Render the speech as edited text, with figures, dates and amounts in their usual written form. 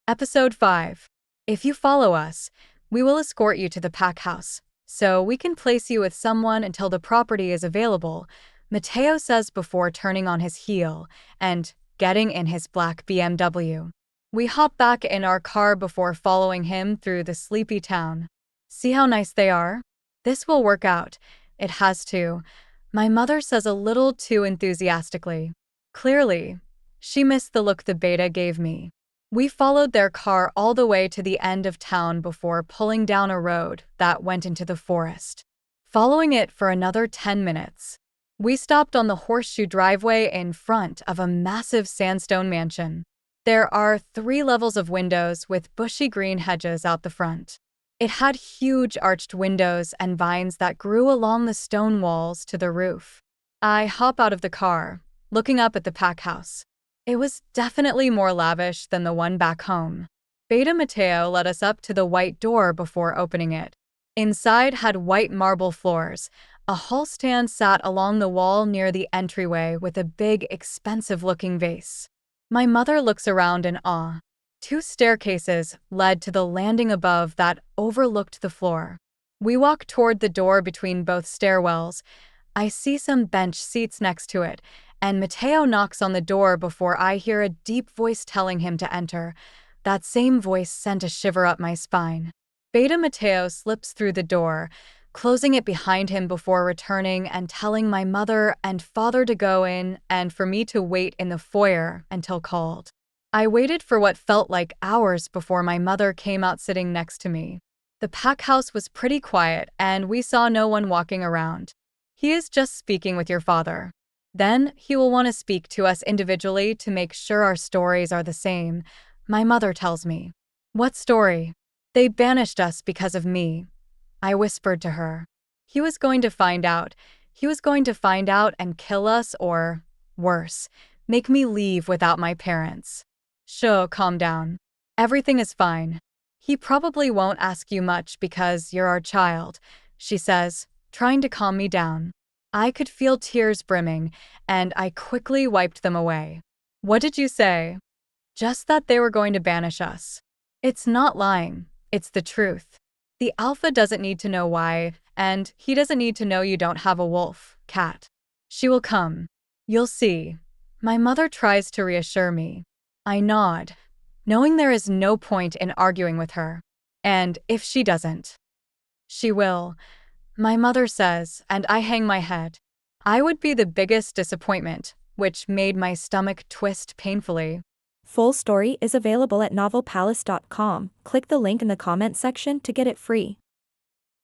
Episode 5. If you follow us, we will escort you to the packhouse, so we can place you with someone until the property is available, Mateo says before turning on his heel and getting in his black BMW. We hop back in our car before following him through the sleepy town. See how nice they are? This will work out. It has to. My mother says a little too enthusiastically. Clearly, she missed the look the beta gave me. We followed their car all the way to the end of town before pulling down a road that went into the forest. Following it for another 10 minutes, we stopped on the horseshoe driveway in front of a massive sandstone mansion. There are 3 levels of windows with bushy green hedges out the front. It had huge arched windows and vines that grew along the stone walls to the roof. I hop out of the car, looking up at the packhouse. It was definitely more lavish than the one back home. Beta Mateo led us up to the white door before opening it. Inside had white marble floors. A hallstand sat along the wall near the entryway with a big, expensive-looking vase. My mother looks around in awe. 2 staircases led to the landing above that overlooked the floor. We walk toward the door between both stairwells. I see some bench seats next to it, and Mateo knocks on the door before I hear a deep voice telling him to enter. That same voice sent a shiver up my spine. Beta Mateo slips through the door, closing it behind him before returning and telling my mother and father to go in and for me to wait in the foyer until called. I waited for what felt like hours before my mother came out sitting next to me. The packhouse was pretty quiet and we saw no one walking around. He is just speaking with your father. Then he will want to speak to us individually to make sure our stories are the same, my mother tells me. What story? They banished us because of me, I whispered to her. He was going to find out. He was going to find out and kill us or, worse, make me leave without my parents. Shh, calm down. Everything is fine. He probably won't ask you much because you're our child, she says, trying to calm me down. I could feel tears brimming, and I quickly wiped them away. What did you say? Just that they were going to banish us. It's not lying, it's the truth. The alpha doesn't need to know why, and he doesn't need to know you don't have a wolf, Kat. She will come. You'll see. My mother tries to reassure me. I nod, knowing there is no point in arguing with her. And if she doesn't, she will, my mother says, and I hang my head. I would be the biggest disappointment, which made my stomach twist painfully. Full story is available at novelpalace.com. Click the link in the comment section to get it free.